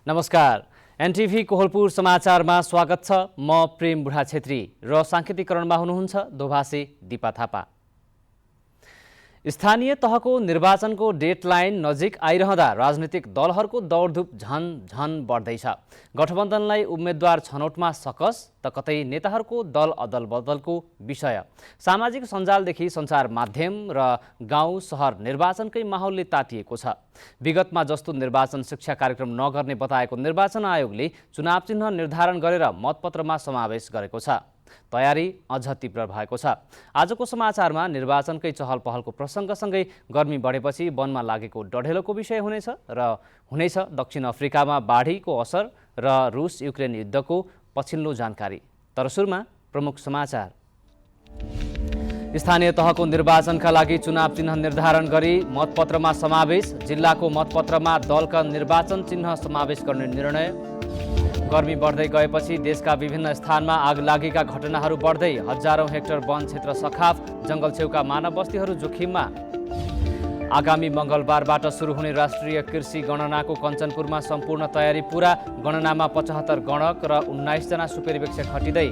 नमस्कार, एनटिभी कोहलपुर समाचारमा स्वागत छ। म प्रेम बुढा छेत्री र सांकेतिकरणमा हुनुहुन्छ दोभाषी दिपा थापा। स्थानीय तहको निर्वाचनको डेडलाइन नजिक आइरहँदा राजनीतिक दलहरूको दौडधुप झन बढ्दैछ। गठबन्धनलाई उम्मेद्वार छनौटमा सकस त कतै नेताहरूको दल अदल बदलको विषय सामाजिक सञ्जालदेखि सञ्चार माध्यम र गाउँ सहर निर्वाचनकै माहौलले तातिएको छ। विगतमा जस्तो निर्वाचन शिक्षा कार्यक्रम नगर्ने बताएको निर्वाचन आयोगले चुनाव चिन्ह निर्धारण गरेर मतपत्रमा समावेश गरेको छ। तयारी अझ तीव्र भएको छ। आजको समाचारमा निर्वाचनकै चहल पहलको प्रसङ्गसँगै गर्मी बढेपछि वनमा लागेको डढेलोको विषय हुनेछ दक्षिण अफ्रिकामा बाढीको असर र रुस युक्रेन युद्धको पछिल्लो जानकारी। तर सुरुमा प्रमुख समाचार। स्थानीय तहको निर्वाचनका लागि चुनाव चिन्ह निर्धारण गरी मतपत्रमा समावेश। जिल्लाको मतपत्रमा दलका निर्वाचन चिन्ह समावेश गर्ने निर्णय। गर्मी बढ्दै गएपछि देशका विभिन्न स्थानमा आगलागीका घटनाहरू बढ्दै हजारौं हेक्टर वन क्षेत्र सखाप, जङ्गल छेउका मानव बस्तीहरू जोखिममा। आगामी मङ्गलबारबाट सुरु हुने राष्ट्रिय कृषि गणनाको कञ्चनपुरमा सम्पूर्ण तयारी पूरा। गणनामा 75 गणक र 19 जना सुपरिवेक्षक खटिँदै।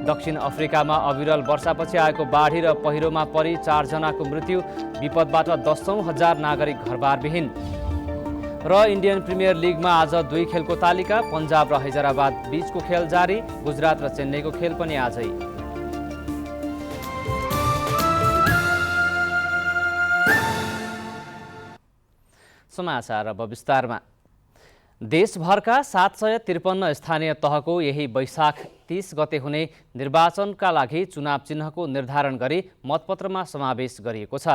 दक्षिण अफ्रिकामा अविरल वर्षापछि आएको बाढी र पहिरोमा परि 4 जनाको मृत्यु। विपदबाट 10औं हजार नागरिक घरबारविहीन। र इन्डियन प्रिमियर लिगमा आज 2 खेलको तालिका। पन्जाब र हैदराबाद बीचको खेल जारी। गुजरात र चेन्नईको खेल पनि आजै। समाचार अब विस्तारमा। देशभरका 753 स्थानीय तहको यही वैशाख 30 गते हुने निर्वाचनका लागि चुनाव चिन्हको निर्धारण गरी मतपत्रमा समावेश गरिएको छ।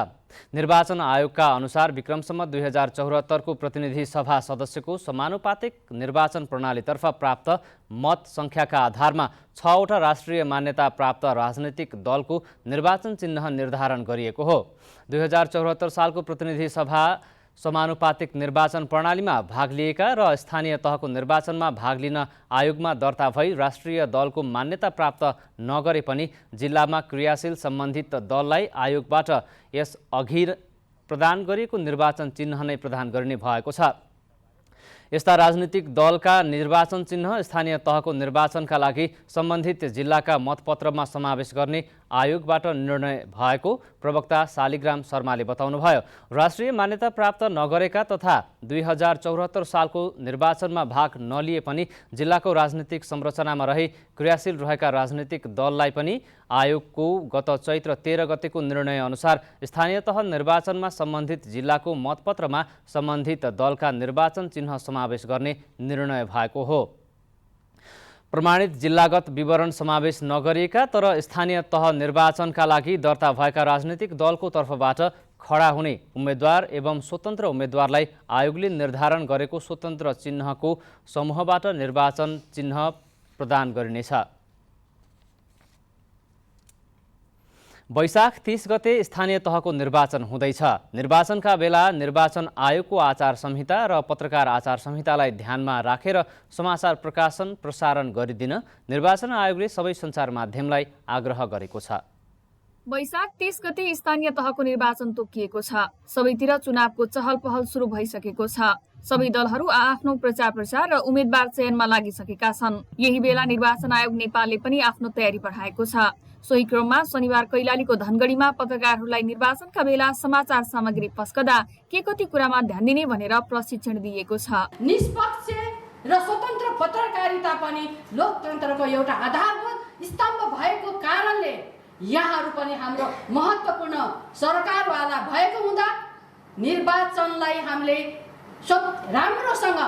निर्वाचन आयोगका अनुसार विक्रमसम्म 2074 को प्रतिनिधि सभा सदस्यको समानुपातिक निर्वाचन प्रणालीतर्फ प्राप्त मत सङ्ख्याका आधारमा 6 वटा राष्ट्रिय मान्यता प्राप्त राजनीतिक दलको निर्वाचन चिन्ह निर्धारण गरिएको हो। 2074 सालको प्रतिनिधि सभा समानुपातिक निर्वाचन प्रणालीमा भाग लिएका र स्थानीय तहको निर्वाचनमा भाग लिन आयोगमा दर्ता भई राष्ट्रिय दलको मान्यता प्राप्त नगरे पनि जिल्लामा क्रियाशील सम्बन्धित दललाई आयोगबाट यस अघि प्रदान गरिएको निर्वाचन चिन्ह नै प्रदान गरिने भएको छ। यस्ता राजनीतिक दलका निर्वाचन चिन्ह स्थानीय तहको निर्वाचनका लागि सम्बन्धित जिल्लाका मतपत्रमा समावेश गर्ने आयोगबाट निर्णय भएको प्रवक्ता शालिग्राम शर्माले बताउनुभयो। राष्ट्रिय मान्यता प्राप्त नगरेका तथा 2074 सालको निर्वाचनमा भाग नलिए पनि जिल्लाको राजनीतिक संरचनामा रही क्रियाशील रहेका राजनीतिक दललाई पनि आयोगको गत चैत्र 13 गतेको निर्णय अनुसार स्थानीय तह निर्वाचनमा सम्बन्धित जिल्लाको मतपत्रमा सम्बन्धित दलका निर्वाचन चिन्ह समावेश गर्ने निर्णय भएको हो। प्रमाणित जिल्लागत विवरण समावेश नगरिएका तर स्थानीय तह निर्वाचनका लागि दर्ता भएका राजनीतिक दलको तर्फबाट खडा हुने उम्मेद्वार एवं स्वतन्त्र उम्मेद्वारलाई आयोगले निर्धारण गरेको स्वतन्त्र चिन्हको समूहबाट निर्वाचन चिन्ह प्रदान गरिनेछ। वैशाख 30 गते स्थानीय तहको निर्वाचन हुँदैछ। निर्वाचनका बेला निर्वाचन आयोगको आचार संहिता र पत्रकार आचार संहितालाई ध्यानमा राखेर समाचार प्रकाशन प्रसारण गरिदिन निर्वाचन आयोगले सबै सञ्चार माध्यमलाई आग्रह गरेको छ। वैशाख 30 गते स्थानीय तहको निर्वाचन तोकिएको छ। सबैतिर चुनावको चहल पहल सुरु भइसकेको छ। सबै दलहरू आफ्नो प्रचार र उम्मेद्वार चयनमा लागिसकेका छन्। यही बेला निर्वाचन आयोग नेपालले पनि आफ्नो तयारी बढाएको छ। सोही क्रममा शनिबार कैलालीको धनगढीमा पत्रकारहरूलाई निर्वाचनका बेला समाचार सामग्री पस्कदा के कति कुरामा ध्यान दिने भनेर प्रशिक्षण दिएको छ। निष्पक्ष र स्वतन्त्र पत्रकारिता पनि लोकतन्त्रको एउटा आधारभूत स्तम्भ भएको कारणले यहाँहरू पनि हाम्रो महत्त्वपूर्ण सरकारवाला भएको हुँदा निर्वाचनलाई हामीले राम्रोसँग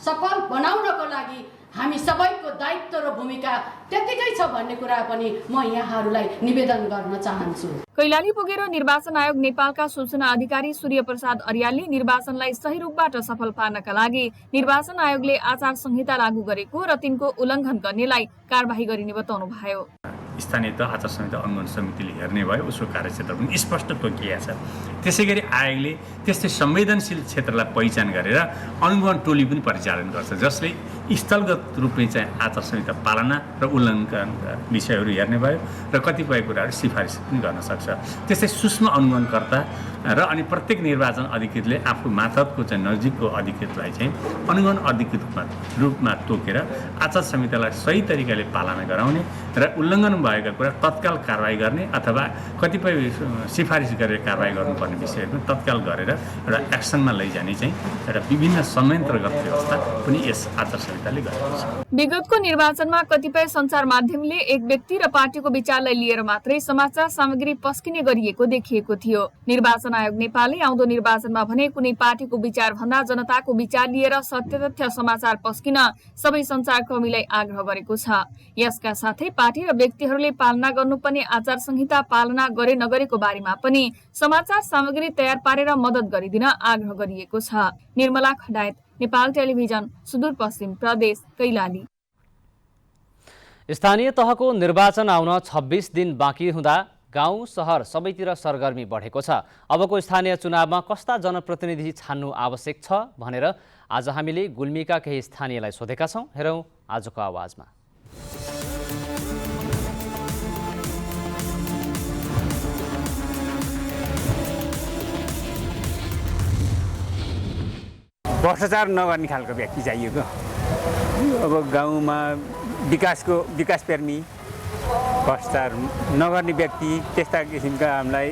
सफल बनाउनको लागि हामी सबैको दायित्व र भूमिका त्यतिकै छ भन्ने कुरा पनि म यहाँहरूलाई निवेदन गर्न चाहन्छु। कैलाली पुगेर निर्वाचन आयोग नेपालका सूचना अधिकारी सूर्य प्रसाद अर्यालले निर्वाचनलाई सही रूपबाट सफल पार्नका लागि निर्वाचन आयोगले आचार संहिता लागू गरेको र तिनको उल्लङ्घन गर्नेलाई कारबाही गरिने बताउनु भयो। स्थानीय तह आचार संहिता अनुगमन समितिले हेर्ने भयो, उसको कार्यक्षेत्र पनि स्पष्ट तोकिएको छ। त्यसै गरी आयोगले त्यस्तै संवेदनशील क्षेत्रलाई पहिचान गरेर अनुगमन टोली पनि परिचालन गर्छ, जसले स्थलगत रूपले चाहिँ आचार संहिता पालना र उल्लङ्घनका विषयहरू हेर्ने भयो र कतिपय कुराहरू सिफारिस पनि गर्न सक्छ। त्यस्तै सूक्ष्म अनुगमनकर्ता र अनि प्रत्येक निर्वाचन अधिकृतले आफू मातहतको चाहिँ नजिकको अधिकृतलाई चाहिँ अनुगमन अधिकृत रूपमा तोकेर आचार संहितालाई सही तरिकाले पालना गराउने र उल्लङ्घन भएका कुरा तत्काल कारवाही गर्ने अथवा कतिपय सिफारिस गरेर कारवाही गर्नुपर्ने विषयहरू तत्काल गरेर एउटा एक्सनमा लैजाने चाहिँ एउटा विभिन्न संयन्त्रगत व्यवस्था पनि यस आचार संहिताले गरेको छ। विगतको निर्वाचनमा कतिपय सञ्चार माध्यमले एक व्यक्ति र पार्टीको विचारलाई लिएर मात्रै समाचार सामग्री पस्किने गरिएको देखिएको थियो। निर्वाचन आयोग नेपालले आउँदो निर्वाचनमा भने कुनै पार्टीको विचार भन्दा जनताको विचार लिएर सत्य तथ्य समाचार पस्किन सबै सञ्चारकर्मीलाई आग्रह गरेको छ। यसका साथै पार्टी र व्यक्तिहरूले पालना गर्नुपर्ने आचार संहिता पालना गरे नगरेको बारेमा पनि समाचार सामग्री तयार पारेर मद्दत गरिदिन आग्रह गरिएको छ। निर्मला खडायत, नेपाल टेलिभिजन, सुदूरपश्चिम प्रदेश, कैलाली। स्थानीय तहको निर्वाचन आउन 26 दिन बाँकी हुँदा गाउँ सहर सबैतिर सरगर्मी बढेको छ। अबको स्थानीय चुनावमा कस्ता जनप्रतिनिधि छान्नु आवश्यक छ भनेर आज हामीले गुल्मीका केही स्थानीयलाई सोधेका छौँ। हेरौँ आजको आवाजमा। भ्रष्टाचार नगर्ने खालको व्यक्ति चाहिएको। अब गाउँमा विकासप्रेमी भ्रष्टाचार नगर्ने व्यक्ति त्यस्ता किसिमका हामीलाई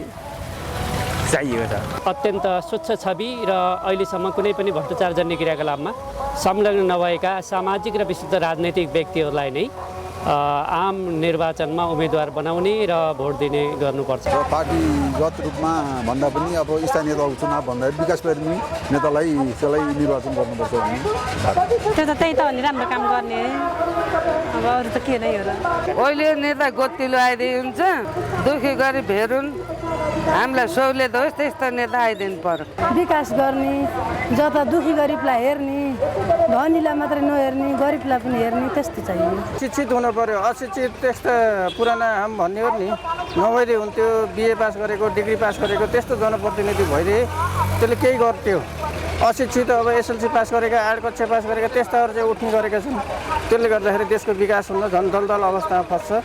चाहिएको छ। अत्यन्त स्वच्छ छवि र अहिलेसम्म कुनै पनि भ्रष्टाचारजन्य क्रियाकलापमा संलग्न नभएका सामाजिक र विशुद्ध राजनैतिक व्यक्तिहरूलाई नै आम निर्वाचनमा उम्मेदवार बनाउने र भोट दिने गर्नुपर्छ। पार्टीगत रूपमा भन्दा पनि अब स्थानीय तहको चुनाव भन्दा विकासप्रेमी नेतालाई निर्वाचन गर्नुपर्छ भन्ने त्यो त त्यही त हो नि, राम्रो काम गर्ने। अब अरू त के नै हो र। अहिले नेता गोत्तिलो आइदिए हुन्छ, दुखी गरिब हेरुन्, हामीलाई सहुलियत होस् त्यस्तो नेता आइदिनु पर्यो। विकास गर्ने, जता दुखी गरिबलाई हेर्ने, धनीलाई मात्रै नहेर्ने, गरिबलाई पनि हेर्ने, त्यस्तो चाहियो। शिक्षित हुनु पर्यो, अशिक्षित त्यस्तो पुराना हाम भन्ने हो नि नभइदिए हुन्थ्यो। बिए पास गरेको, डिग्री पास गरेको त्यस्तो जनप्रतिनिधि भइदिए त्यसले केही गर्थ्यो। अशिक्षित अब एसएलसी पास गरेका, 8 कक्षा पास गरेका त्यस्ताहरू चाहिँ उठ्ने गरेका छन्। त्यसले गर्दाखेरि देशको विकास हुन झन् दलदल अवस्थामा फस्छ।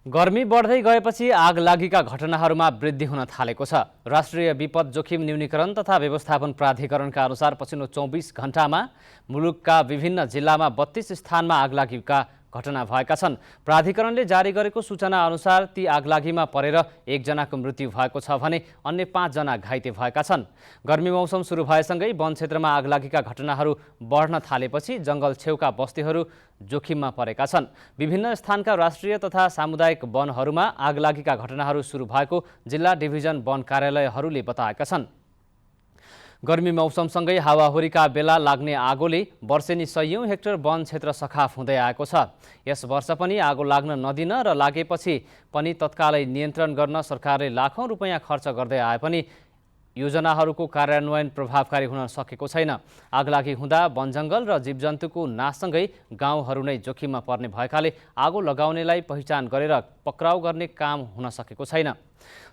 गर्मी बढ्दै गएपछि आगलागीका घटनाहरूमा वृद्धि हुन थालेको छ। राष्ट्रिय विपद जोखिम न्यूनीकरण तथा व्यवस्थापन प्राधिकरणका अनुसार पछिल्लो 24 घण्टामा मुलुकका विभिन्न जिल्लामा 32 स्थानमा आगलागीका घटना भएका छन्। प्राधिकरणले जारी गरेको सूचना अनुसार ती आगलागीमा परेर 1 जनाको मृत्यु भएको छ भने अन्य 5 जना घाइते भएका छन्। गर्मी मौसम सुरु भएसँगै वन क्षेत्रमा आगलागीका घटनाहरू बढ्न थालेपछि जंगल छेउका बस्तीहरू जोखिममा परेका छन्। विभिन्न स्थानका राष्ट्रिय तथा सामुदायिक वनहरूमा आगलागीका घटनाहरू सुरु भएको जिल्ला डिभिजन वन कार्यालयहरूले बताएका छन्। गर्मी मौसमसँगै हावाहुरीका बेला लाग्ने आगोले वर्षेनी 100औं हेक्टर वन क्षेत्र सखाफ हुँदै आएको छ। यस वर्ष पनि आगो लाग्न नदिन र लागेपछि पनि तत्कालै नियन्त्रण गर्न सरकारले लाखौं रुपैयाँ खर्च गर्दै आए पनि योजनाहरूको कार्यान्वयन प्रभावकारी हुन सकेको छैन। आगलागी हुँदा वनजङ्गल र जीवजन्तुको नाशसँगै गाउँहरू नै जोखिममा पर्ने भएकाले आगो लगाउनेलाई पहिचान गरेर पक्राउ गर्ने काम हुन सकेको छैन।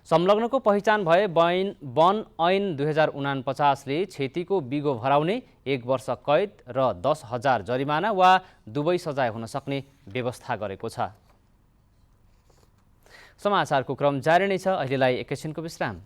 संलग्नको पहिचान भए वन ऐन 2049ले क्षतिको बिगो भराउने, 1 वर्ष कैद र 10,000 जरिमाना वा दुवै सजाय हुन सक्ने व्यवस्था गरेको छ। समाचारको क्रम जारी नै छ। अहिलेलाई एकैछिनको विश्राम।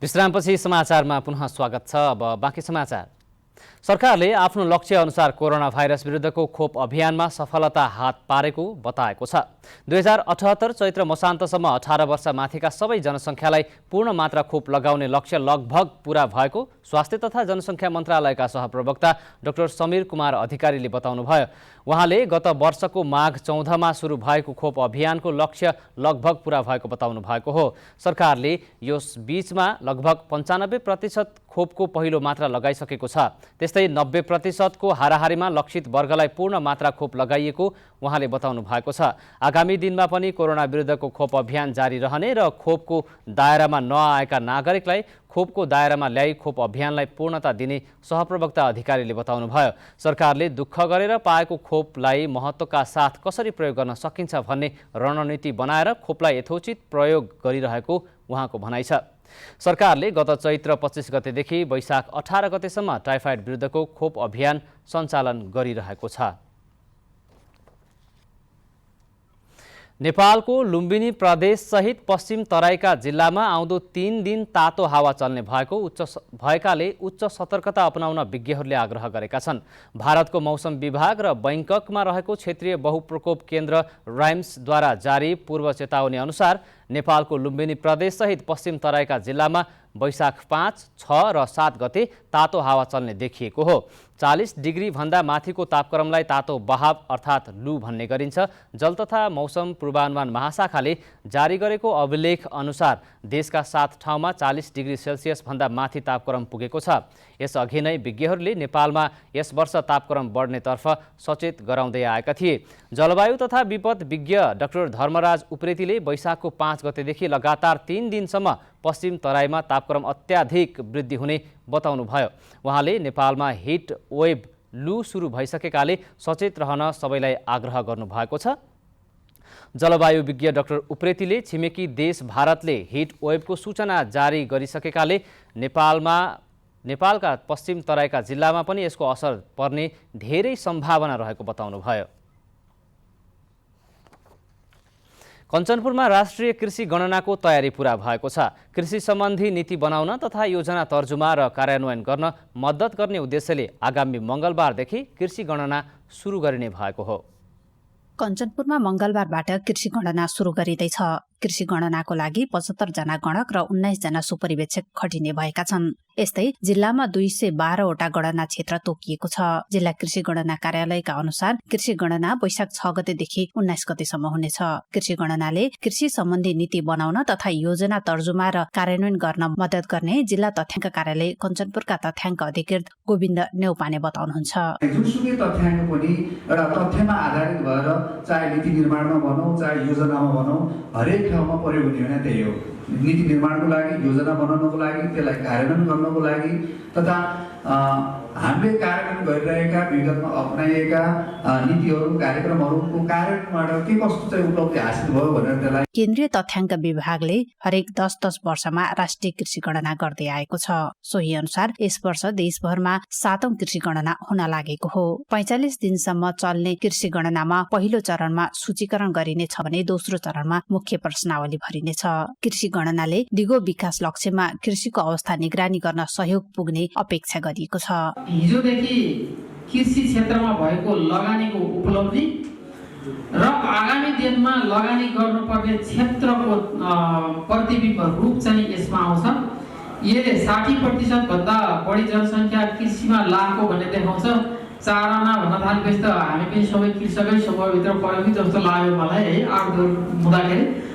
विश्रामपछि समाचारमा पुनः स्वागत छ। अब बाँकी समाचार। सरकारले आफ्नो लक्ष्य अनुसार कोरोना भाइरस विरुद्धको खोप अभियानमा सफलता हात पारेको बताएको छ। 2078 चैत्र मसान्तसम्म 18 वर्ष माथिका सबै जनसङ्ख्यालाई पूर्ण मात्रा खोप लगाउने लक्ष्य लगभग पूरा भएको स्वास्थ्य तथा जनसङ्ख्या मन्त्रालयका सहप्रवक्ता डाक्टर समीर कुमार अधिकारीले बताउनुभयो। उहाँले गत वर्षको माघ 14मा सुरु भएको खोप अभियानको लक्ष्य लगभग पूरा भएको बताउनु भएको हो। सरकारले यस बीचमा लगभग 95% खोपको पहिलो मात्रा लगाइसकेको छ। त्यस्तै 90% को हाराहारीमा लक्षित वर्गलाई पूर्ण मात्रा खोप लगाइएको उहाँले बताउनु भएको छ। आगामी दिनमा पनि कोरोना विरुद्धको खोप अभियान जारी रहने र खोपको दायरामा नआएका नागरिकलाई खोपको दायरामा ल्याई खोप अभियानलाई पूर्णता दिने सहप्रवक्ता अधिकारीले बताउनुभयो। सरकारले दुःख गरेर पाएको खोपलाई महत्त्वका साथ कसरी प्रयोग गर्न सकिन्छ भन्ने रणनीति बनाएर खोपलाई यथोचित प्रयोग गरिरहेको उहाँको भनाइ छ। सरकारले गत चैत्र 25 गतेदेखि वैशाख 18 गतेसम्म टाइफाइड विरुद्धको खोप अभियान सञ्चालन गरिरहेको छ। नेपालको लुम्बिनी प्रदेशसहित पश्चिम तराईका जिल्लामा आउँदो 3 दिन तातो हावा चल्ने भएकाले उच्च सतर्कता अपनाउन विज्ञहरूले आग्रह गरेका छन्। भारतको मौसम विभाग र बैंककमा रहेको क्षेत्रीय बहुप्रकोप केन्द्र राइम्सद्वारा जारी पूर्व चेतावनी अनुसार नेपालको लुम्बिनी प्रदेशसहित पश्चिम तराईका जिल्लामा वैशाख 5, 6 र 7 गते तातो हावा चल्ने देखिएको हो। 40 डिग्री भन्दा माथिको तापक्रमलाई तातो बहाव अर्थात् लु भन्ने गरिन्छ। जल तथा मौसम पूर्वानुमान महाशाखाले जारी गरेको अभिलेख अनुसार देशका 7 ठाउँमा 40 डिग्री सेल्सियस भन्दा माथि तापक्रम पुगेको छ। यसअघि नै विज्ञहरूले नेपालमा यस वर्ष तापक्रम बढ्नेतर्फ सचेत गराउँदै आएका थिए। जलवायु तथा विपद विज्ञ डाक्टर धर्मराज उप्रेतीले वैशाखको 5 गतेदेखि लगातार 3 दिनसम्म पश्चिम तराईमा तापक्रम अत्याधिक वृद्धि हुने बताउनुभयो। उहाँले नेपालमा हिट वेभ लु सुरु भइसकेकाले सचेत रहन सबैलाई आग्रह गर्नुभएको छ। जलवायु विज्ञ डाक्टर उप्रेतीले छिमेकी देश भारतले हिट वेभको सूचना जारी गरिसकेकाले नेपालका पश्चिम तराईका जिल्लामा पनि यसको असर पर्ने धेरै सम्भावना रहेको बताउनुभयो। कञ्चनपुरमा राष्ट्रिय कृषि गणनाको तयारी पूरा भएको छ। कृषि सम्बन्धी नीति बनाउन तथा योजना तर्जुमा र कार्यान्वयन गर्न मद्दत गर्ने उद्देश्यले आगामी मङ्गलबारदेखि कृषि गणना सुरु गरिने भएको हो। कञ्चनपुरमा मङ्गलबारबाट कृषि गणना सुरु गरिँदैछ। कृषि गणनाको लागि 75 जना गणक र 19 जना सुपरिवेक्षक खटिने भएका छन्। यस्तै जिल्लामा 212 वटा गणना क्षेत्र तोकिएको छ। जिल्ला कृषि गणना कार्यालयका अनुसार कृषि गणना वैशाख 6 गतेदेखि 19 गतेसम्म हुनेछ। कृषि गणनाले कृषि सम्बन्धी नीति बनाउन तथा योजना तर्जुमा र कार्यान्वयन गर्न मद्दत गर्ने जिल्ला तथ्याङ्क कार्यालय कञ्चनपुरका तथ्याङ्क अधिकृत गोविन्द नेउपाने बताउनुहुन्छ। जुनसुकै तथ्याङ्क पनि एउटा तथ्यमा आधारित भएर चाहे नीति निर्माणमा भनौँ चाहे योजनामा भनौँ हरेक ठाउँमा प्रयोग हुने भने त्यही हो। नीति निर्माणको लागि योजना बनाउनको लागि त्यसलाई कार्यान्वयन गर्नको लागि तथा हामीले कार्यान्वयन गरिरहेका विगतमा अपनाइएका नीतिहरू कार्यक्रमहरूको कार्यान्वयनबाट के कस्तो चाहिँ उपलब्धि हासिल भयो भनेर त्यसलाई केन्द्रीय तथ्याङ्क विभागले हरेक 10-10 वर्षमा राष्ट्रिय कृषि गणना गर्दै आएको छ। सोही अनुसार यस वर्ष देशभरमा 7औं कृषि गणना हुन लागेको हो। 45 दिनसम्म चल्ने कृषि गणनामा पहिलो चरणमा सूचीकरण गरिनेछ भने दोस्रो चरणमा मुख्य प्रश्नावली भरिनेछ। कृषि गणनाले दिगो विकास लक्ष्यमा कृषिको अवस्था निगरानी गर्न सहयोग पुग्ने अपेक्षा गरिएको छ। हिजोदेखि कृषि क्षेत्रमा भएको लगानीको उपलब्धि र आगामी दिनमा लगानी गर्नुपर्ने क्षेत्रको प्रतिबिम्ब रूप चाहिँ यसमा आउँछ। यसले 60% भन्दा बढी जनसङ्ख्या कृषिमा लागेको भन्ने देखाउँछ। 4 आना भन्न थालेपछि त हामी पनि सबै कृषकै समूहभित्र पऱ्यो कि जस्तो लाग्यो मलाई है। 8 दौर हुँदाखेरि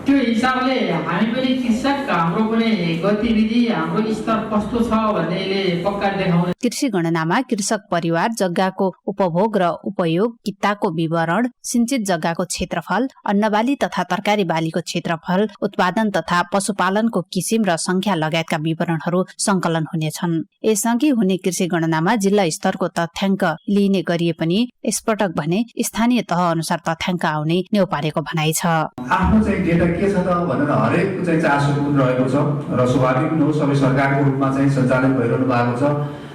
त्यो हिसाबले हामी पनि कृषक हाम्रो पनि गतिविधि हाम्रो स्तर कस्तो छ भन्नेले पक्का देखाउने। कृषि गणनामा कृषक परिवार जग्गाको उपभोग र उपयोग, कित्ताको विवरण, सिंचित जग्गाको क्षेत्रफल, अन्नबाली तथा तरकारी बालीको क्षेत्रफल, उत्पादन तथा पशुपालनको किसिम र संख्या लगायतका विवरणहरू संकलन हुनेछन्। यसअघि हुने कृषि गणनामा जिल्ला स्तरको तथ्याङ्क लिइने गरिए पनि यसपटक भने स्थानीय तह अनुसार तथ्याङ्क आउने नेउपारेको भनाइ छ। आफ्नो चाहिँ डेटा के छ त भनेर हरेक चाहिँ चासो रहेको छ र स्वाभाविक हो सबै सरकारको रूपमा चाहिँ सञ्चालन भइरहनु भएको छ।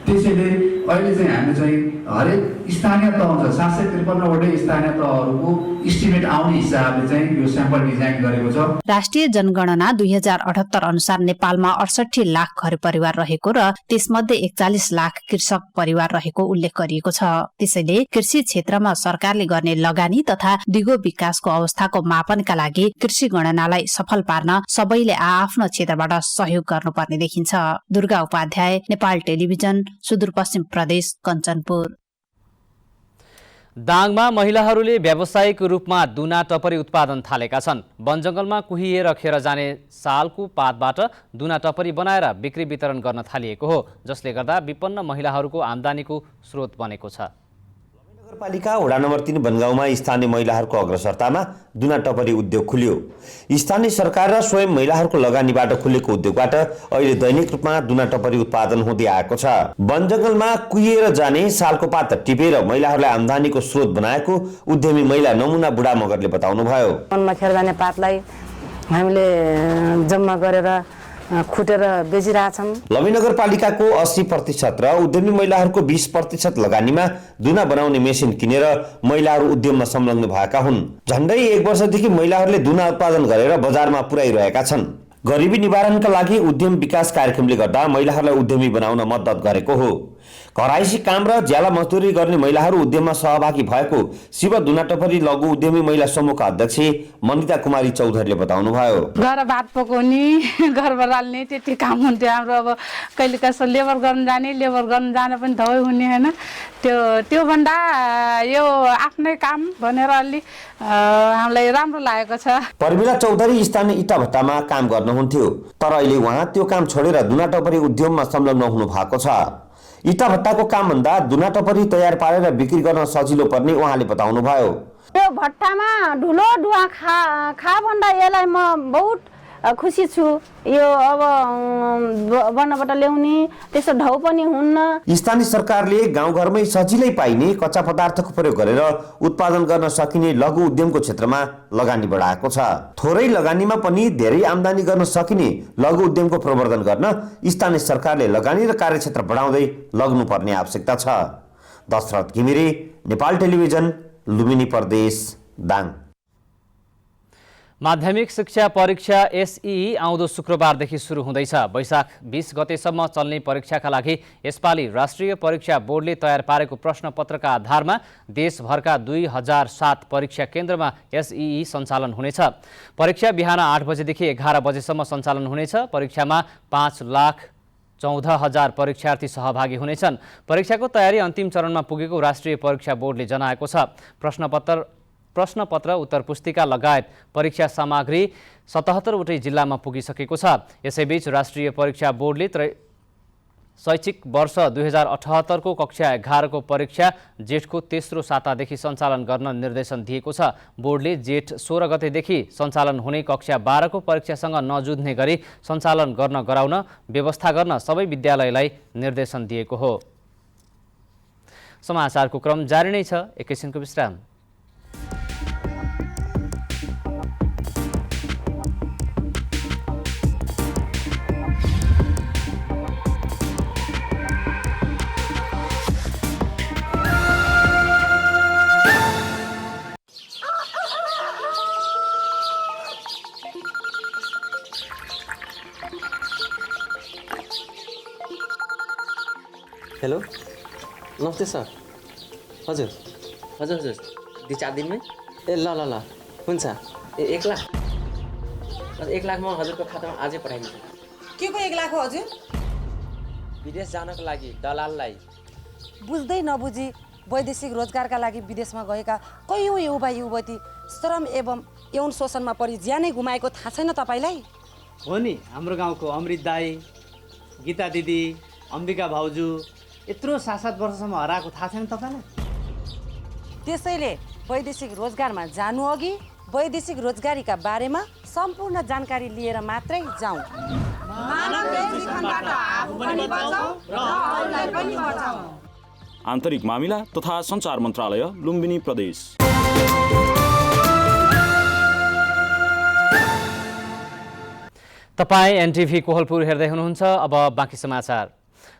त्यसैले अहिले चाहिँ हामी चाहिँ हरेक स्थानीय तह हुन्छ 753 वटै स्थानीय तहहरूको इस्टिमेट आउने हिसाबले चाहिँ यो स्याम्पल डिजाइन गरेको छ। राष्ट्रिय जनगणना 2078 अनुसार नेपालमा 68 लाख घर परिवार रहेको र त्यसमध्ये 41 लाख कृषक परिवार रहेको उल्लेख गरिएको छ। त्यसैले कृषि क्षेत्रमा सरकारले गर्ने लगानी तथा दिगो विकासको अवस्थाको मापनका लागि कृषि गणनालाई सफल पार्न सबैले आआफ्नो क्षेत्रबाट सहयोग गर्नुपर्ने देखिन्छ। दुर्गा उपाध्याय, नेपाल टेलिभिजन, सुदूरपश्चिम प्रदेश, कञ्चनपुर। दाङमा महिलाहरूले व्यावसायिक रूपमा दुना टपरी उत्पादन थालेका छन्। वनजङ्गलमा कुहिएर खेर जाने सालको पातबाट दुना टपरी बनाएर बिक्री वितरण गर्न थालिएको हो, जसले गर्दा विपन्न महिलाहरूको आम्दानीको स्रोत बनेको छ। नगरपालिका वडा नम्बर 3 बनगाउँमा स्थानीय महिलाहरूको अग्रसरतामा दुना टपरी उद्योग खुल्यो। स्थानीय सरकार र स्वयं महिलाहरूको लगानीबाट खुलेको उद्योगबाट अहिले दैनिक रूपमा दुना टपरी उत्पादन हुँदै आएको छ। वनजङ्गलमा कुहिएर जाने सालको पात टिपेर महिलाहरूलाई आम्दानीको स्रोत बनाएको उद्यमी महिला नमुना बुढा मगरले बताउनुभयो। वनमा खेर जाने पातलाई हामीले जम्मा गरेर खुटेर बेचिरहेछौँ। लभी नगरपालिकाको 80% र उद्यमी महिलाहरूको 20% लगानीमा दुना बनाउने मेसिन किनेर महिलाहरू उद्यममा संलग्न भएका हुन्। झण्डै 1 वर्षदेखि महिलाहरूले दुना उत्पादन गरेर बजारमा पुर्याइरहेका छन्। गरिबी निवारणका लागि उद्यम विकास कार्यक्रमले गर्दा महिलाहरूलाई उद्यमी बनाउन मद्दत गरेको हो। घराइसी काम र ज्याला मजदुरी गर्ने महिलाहरू उद्यममा सहभागी भएको शिव दुना टपरी लघु उद्यमी महिला समूहका अध्यक्ष मनिता कुमारी चौधरीले बताउनुभयो। घर भात पकाउने, घर बराल्ने त्यति काम हुन्थ्यो हाम्रो। अब कहिले कसो लेबर गर्न जाने पनि धौइ हुने हैन। त्यो भन्दा यो आफ्नै काम भनेर अलि हामीलाई राम्रो लागेको छ। परमिला चौधरी स्थानीय इटा भट्टामा काम गर्नुहुन्थ्यो, तर अहिले उहाँ त्यो काम छोडेर दुना टपरी उद्यममा संलग्न हुनु भएको छ। इटा भट्टाको काम भन्दा दुना टपरी तयार पारेर बिक्री गर्न सजिलो पर्ने उहाँले बताउनुभयो। यो भट्टामा ढुलो दुवा खा भन्दा यसलाई म बहुत खुसी छु। यो अब वनबाट ल्याउने त्यसो ढौ पनि हुन्न। स्थानीय सरकारले गाउँघरमै सजिलै पाइने कच्चा पदार्थको प्रयोग गरेर उत्पादन गर्न सकिने लघु उद्यमको क्षेत्रमा लगानी बढाएको छ। थोरै लगानीमा पनि धेरै आम्दानी गर्न सकिने लघु उद्यमको प्रवर्धन गर्न स्थानीय सरकारले लगानी र कार्यक्षेत्र बढाउँदै लग्नुपर्ने आवश्यकता छ। दशरथ घिमिरे, नेपाल टेलिभिजन, लुम्बिनी प्रदेश, दाङ। माध्यमिक शिक्षा परीक्षा एसई आउँदो शुक्रबारदेखि सुरु हुँदैछ। वैशाख 20 गतेसम्म चल्ने परीक्षाका लागि यसपालि राष्ट्रिय परीक्षा बोर्डले तयार पारेको प्रश्नपत्रका आधारमा देशभरका 2007 परीक्षा केन्द्रमा एसई सञ्चालन हुनेछ। परीक्षा बिहान 8 बजेदेखि 11 बजेसम्म सञ्चालन हुनेछ। परीक्षामा 5,14,000 परीक्षार्थी सहभागी हुनेछन्। परीक्षाको तयारी अन्तिम चरणमा पुगेको राष्ट्रिय परीक्षा बोर्डले जनाएको छ। प्रश्नपत्र उत्तर पुस्तिका लगायत परीक्षा सामग्री 77 वटै जिल्लामा पुगिसकेको छ। यसैबीच राष्ट्रिय परीक्षा बोर्डले शैक्षिक वर्ष 2078 को कक्षा 11 को परीक्षा जेठको तेस्रो सातादेखि सञ्चालन गर्न निर्देशन दिएको छ। बोर्डले जेठ 16 गतेदेखि सञ्चालन हुने कक्षा 12 को परीक्षासँग नजुझ्ने गरी सञ्चालन गर्न गराउन व्यवस्था गर्न सबै विद्यालयलाई निर्देशन दिएको हो। समाचारको क्रम जारी नै छ, एकैछिनको विश्राम। हेलो, नमस्ते सर। हजुर 2-4 दिनमै? ए ल हुन्छ। 1 लाख 1 लाख म हजुरको खातामा आजै पठाइदिन्छु। के को 1 लाख हो हजुर? विदेश जानको लागि दलाललाई। बुझ्दै नबुझी वैदेशिक रोजगारका लागि विदेशमा गएका कयौँ युवा युवती श्रम एवं यौन शोषणमा परि ज्यानै गुमाएको थाहा छैन तपाईँलाई? हो नि, हाम्रो गाउँको अमृत दाई, गीता दिदी, अम्बिका भाउजू यत्रो 7-7 वर्षसम्म हराएको थाहा छैन तपाईँलाई? त्यसैले वैदेशिक रोजगारमा जानु अघि वैदेशिक रोजगारीका बारेमा सम्पूर्ण जानकारी लिएर मात्रै जाउँ। आन्तरिक मामिला तथा सञ्चार मन्त्रालय, लुम्बिनी प्रदेश। तपाईँ एनटिभी कोहलपुर हेर्दै हुनुहुन्छ। अब बाँकी समाचार।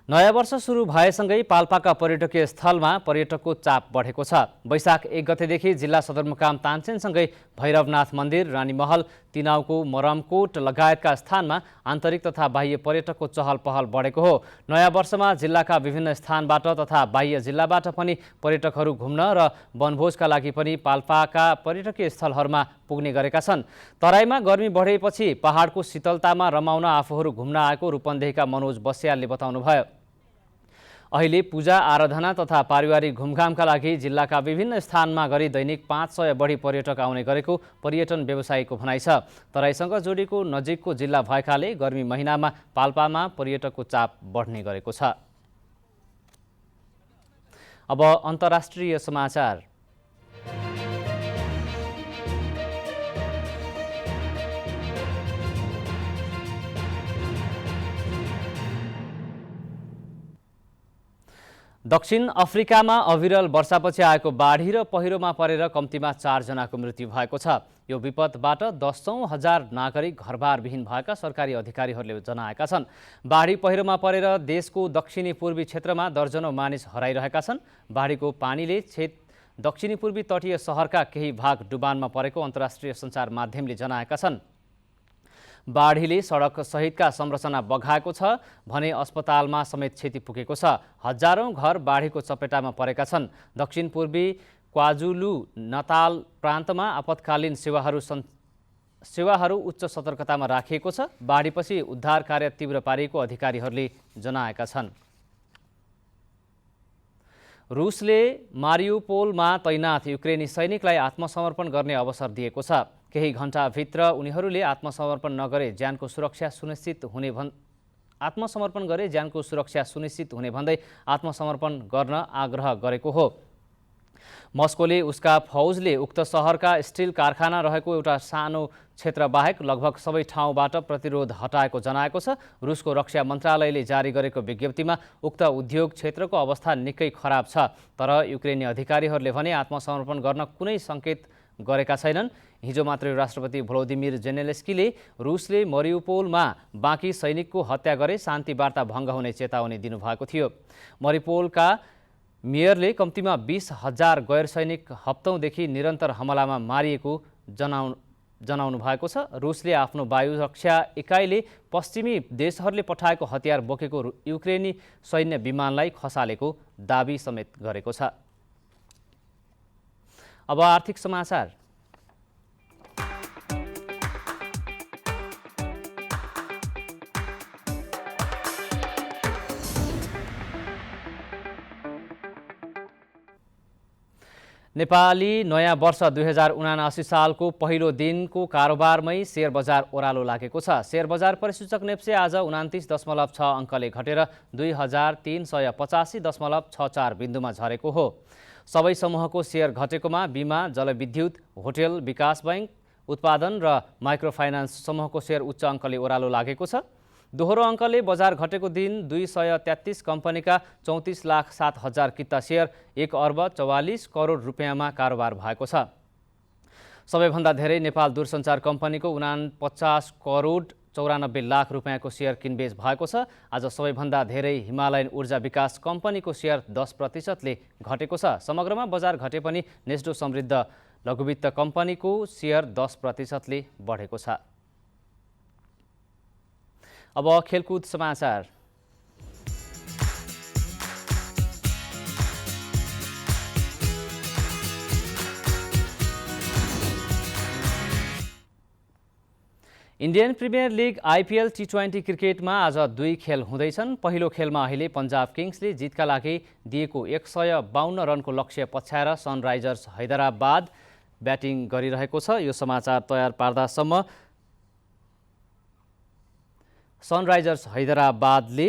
नयाँ वर्ष सुरु भएसँगै पाल्पाका पर्यटकीय स्थलमा पर्यटकको चाप बढेको छ। वैशाख 1 गतेदेखि जिल्ला सदरमुकाम तानसेनसँगै भैरवनाथ मन्दिर, रानीमहल, तिनाउको मरमकोट लगायतका स्थानमा आन्तरिक तथा बाह्य पर्यटकको चहल पहल बढेको हो। नयाँ वर्षमा जिल्लाका विभिन्न स्थानबाट तथा बाह्य जिल्लाबाट पनि पर्यटकहरू घुम्न र वनभोजका लागि पनि पाल्पाका पर्यटकीय स्थलहरूमा पुग्ने गरेका छन्। तराईमा गर्मी बढेपछि पहाडको शीतलतामा रमाउन आफूहरू घुम्न आएको रूपन्देहीका मनोज बस्यालले बताउनुभयो। अहिले पूजा आराधना तथा पारिवारिक घुमघामका लागि जिल्लाका विभिन्न स्थानमा गरी दैनिक 500 बढी पर्यटक आउने गरेको पर्यटन व्यवसायीको भनाइ छ। तराईसँग जोडिएको नजिकको जिल्ला भएकाले गर्मी महिनामा पाल्पामा पर्यटकको चाप बढ्ने गरेको छ। अब अन्तर्राष्ट्रिय समाचार। दक्षिण अफ्रिकामा अविरल वर्षापछि आएको बाढी र पहिरोमा परेर कम्तीमा 4 जनाको मृत्यु भएको छ। यो विपदबाट 10,000 नागरिक घरबारविहीन भएका सरकारी अधिकारीहरूले जनाएका छन्। बाढी पहिरोमा परेर देशको दक्षिणी पूर्वी क्षेत्रमा दर्जनौं मानिस हराइरहेका छन्। बाढीको पानीले दक्षिणी पूर्वी तटीय सहरका केही भाग डुबानमा परेको अन्तर्राष्ट्रिय सञ्चार माध्यमले जनाएका छन्। बाढीले सडक सहितका संरचना बगाएको छ भने अस्पतालमा समेत क्षति पुगेको छ। हजारौं घर बाढीको चपेटामा परेका छन्। दक्षिण पूर्वी क्वाजुलु नताल प्रान्तमा आपतकालीन सेवाहरू उच्च सतर्कतामा राखिएको छ। बाढीपछि उद्धार कार्य तीव्र पारिएको अधिकारीहरूले जनाएका छन्। रुसले मारियुपोलमा तैनात युक्रेनी सैनिकलाई आत्मसमर्पण गर्ने अवसर दिएको छ। केही घण्टाभित्र उनीहरूले आत्मसमर्पण गरे ज्यानको सुरक्षा सुनिश्चित हुने भन्दै आत्मसमर्पण गर्न आग्रह गरेको हो। मस्कोले उसका फौजले उक्त सहरका स्टिल कारखाना रहेको एउटा सानो क्षेत्र बाहेक लगभग सबै ठाउँबाट प्रतिरोध हटाएको जनाएको छ। रुसको रक्षा मन्त्रालयले जारी गरेको विज्ञप्तिमा उक्त उद्योग क्षेत्रको अवस्था निकै खराब छ। तर युक्रेनी अधिकारीहरूले भने आत्मसमर्पण गर्न कुनै सङ्केत गरेका छैनन्। हिजो मात्रै राष्ट्रपति भ्लोदिमिर जेलेन्स्कीले रुसले मरियुपोलमा बाँकी सैनिकको हत्या गरे शान्ति वार्ता भङ्ग हुने चेतावनी दिनुभएको थियो। मरियुपोलका मेयरले कम्तीमा 20,000 गैर सैनिक हप्तौँदेखि निरन्तर हमलामा मारिएको जनाउनु भएको छ। रुसले आफ्नो वायु रक्षा इकाइले पश्चिमी देशहरूले पठाएको हतियार बोकेको युक्रेनी सैन्य विमानलाई खसालेको दाबी समेत गरेको छ। अब आर्थिक समाचार। नेपाली नयाँ वर्ष 2079 सालको पहिलो दिनको कारोबारमै शेयर बजार ओह्रालो लागेको छ। शेयर बजार परिसूचक नेप्से आज 29.6 अङ्कले घटेर 2385.64 बिन्दुमा झरेको हो। सबै समूहको शेयर घटेकोमा बिमा, जलविद्युत, होटेल, विकास बैंक, उत्पादन र माइक्रोफाइनान्स समूहको शेयर उच्च अङ्कले ओह्रालो लागेको छ। दोहोरो अङ्कले बजार घटेको दिन 233 कम्पनीका 34,07,000 किता शेयर 1 अर्ब 44 करोड रुपियाँमा कारोबार भएको छ। सबैभन्दा धेरै नेपाल दूरसञ्चार कम्पनीको 49 करोड 94 लाख रुपियाँको शेयर किनबेच भएको छ। आज सबैभन्दा धेरै हिमालयन ऊर्जा विकास कम्पनीको शेयर 10%ले घटेको छ। समग्रमा बजार घटे पनि नेस्डो समृद्ध लघुवित्त कम्पनीको शेयर 10%ले बढेको छ। अब खेलकुद समाचार। इन्डियन प्रिमियर लिग आइपिएल टी20 क्रिकेटमा आज 2 खेल हुँदैछन्। पहिलो खेलमा अहिले पन्जाब किङ्सले जितका लागि दिएको 152 रनको लक्ष्य पछ्याएर सनराइजर्स हैदराबाद ब्याटिङ गरिरहेको छ। यो समाचार तयार पार्दासम्म सनराइजर्स हैदराबादले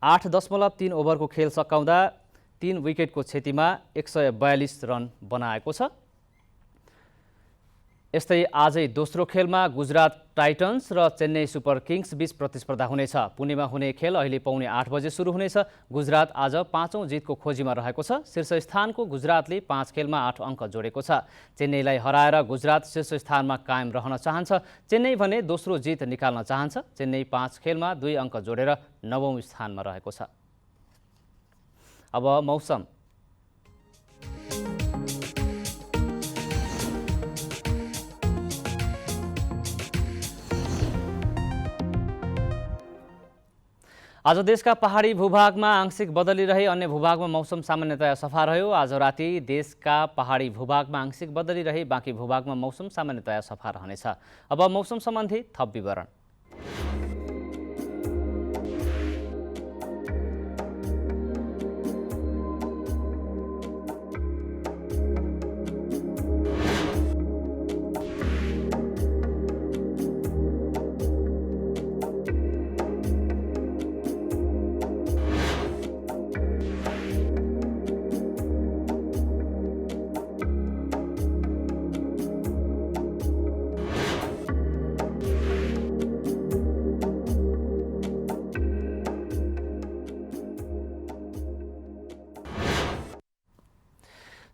8.3 ओभरको खेल सकाउँदा 3 विकेटको क्षतिमा 142 रन बनाएको छ। यस्तै आजै दोस्रो खेलमा गुजरात टाइटन्स र चेन्नई सुपर किङ्स बीच प्रतिस्पर्धा हुनेछ। पुणेमा हुने खेल अहिले पौने 8 बजे सुरु हुनेछ। गुजरात आज 5औं जितको खोजीमा रहेको छ। शीर्ष स्थानको गुजरातले 5 खेलमा 8 अङ्क जोडेको छ। चेन्नईलाई हराएर गुजरात शीर्ष स्थानमा कायम रहन चाहन्छ। चेन्नई भने दोस्रो जित निकाल्न चाहन्छ। चेन्नई 5 खेलमा 2 अङ्क जोडेर 9औं स्थानमा रहेको छ। अब मौसम। आज देशका पहाडी भूभागमा आंशिक बदली रहे, अन्य भूभागमा मौसम सामान्यतया सफा रह्यो। आज राति देशका पहाडी भूभागमा आंशिक बदली रहे, बाँकी भूभागमा मौसम सामान्यतया सफा रहनेछ। अब मौसम सम्बन्धी थप विवरण।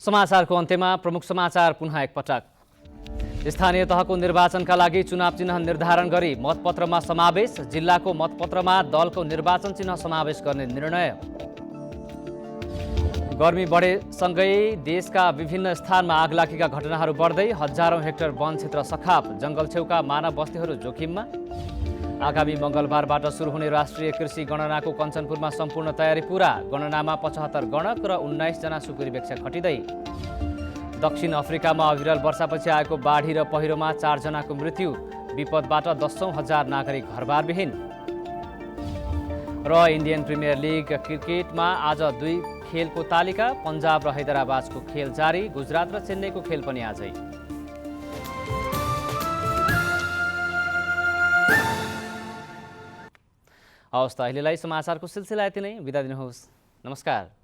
समाचारको अन्त्यमा प्रमुख समाचार पुनः एकपटक। स्थानीय तहको निर्वाचनका लागि चुनाव चिन्ह निर्धारण गरी मतपत्रमा समावेश। जिल्लाको मतपत्रमा दलको निर्वाचन चिन्ह समावेश गर्ने निर्णय। गर्मी बढेसँगै देशका विभिन्न स्थानमा आगलागीका घटनाहरू बढ्दै, हजारौं हेक्टर वन क्षेत्र सखाप। जंगल छेउका मानव बस्तीहरू जोखिममा। आगामी मंगलबारबाट सुरु हुने राष्ट्रिय कृषि गणनाको कञ्चनपुरमा सम्पूर्ण तयारी पूरा। गणनामा 75 गणक र 19 जना सुपरिवेक्षक खटिँदै। दक्षिण अफ्रिकामा अविरल वर्षापछि आएको बाढी र पहिरोमा 4 जनाको मृत्यु। विपदबाट 10,000 नागरिक घरबारविहीन। र इन्डियन प्रिमियर लिग क्रिकेटमा आज 2 खेलको तालिका। पन्जाब र हैदराबादको खेल जारी। गुजरात र चेन्नईको खेल पनि आजै। हवस् त अहिलेलाई समाचारको सिलसिला यति नै। बिदा दिनुहोस्। नमस्कार।